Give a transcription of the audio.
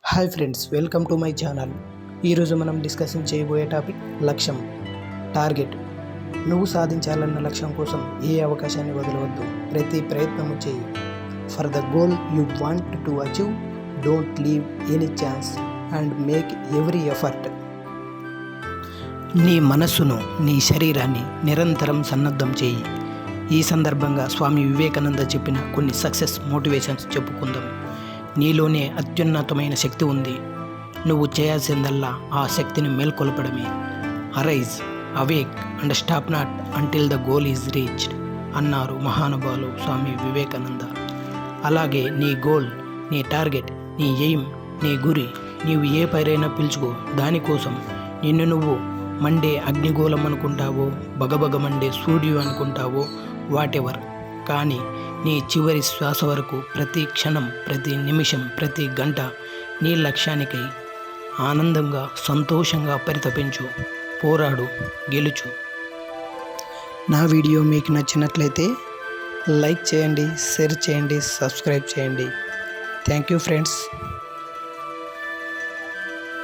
Hi friends, welcome to my channel. ఈరోజు మనం discussion చేయబోయే టాపిక్ లక్ష్యం, టార్గెట్. నువ్వు సాధించాలన్న లక్ష్యం కోసం ఏ అవకాశాన్ని వదలవద్దు. ప్రతి ప్రయత్నము చేయి. For the goal you want to achieve, don't leave any chance and make every effort. నీ మనస్సును, నీ శరీరాన్ని నిరంతరం సన్నద్ధం చేయి. ఈ సందర్భంగా స్వామి వివేకానంద చెప్పిన కొన్ని సక్సెస్ మోటివేషన్స్ చెప్పుకుందాం. నీలోనే అత్యున్నతమైన శక్తి ఉంది. నువ్వు చేయాల్సిందల్లా ఆ శక్తిని మేల్కొల్పడమే. Arise, awake and stop not until the goal is reached అన్నారు మహానుభావులు స్వామి వివేకానంద. అలాగే నీ గోల్, నీ టార్గెట్, నీ ఎయిమ్, నీ గురి, నీవు ఏ పైరైనా పిలుచుకో. దానికోసం నిన్ను నువ్వు మండే అగ్నిగోళం అనుకుంటావో, బగబగ మండే సూర్యుడు అనుకుంటావో, వాటెవర్. కానీ నీ చివరి శ్వాస వరకు, ప్రతి క్షణం, ప్రతి నిమిషం, ప్రతి గంట నీ లక్ష్యానికై ఆనందంగా, సంతోషంగా పరితపించు, పోరాడు, గెలుచు. నా వీడియో మీకు నచ్చినట్లయితే లైక్ చేయండి, షేర్ చేయండి, సబ్స్క్రైబ్ చేయండి. Thank you friends.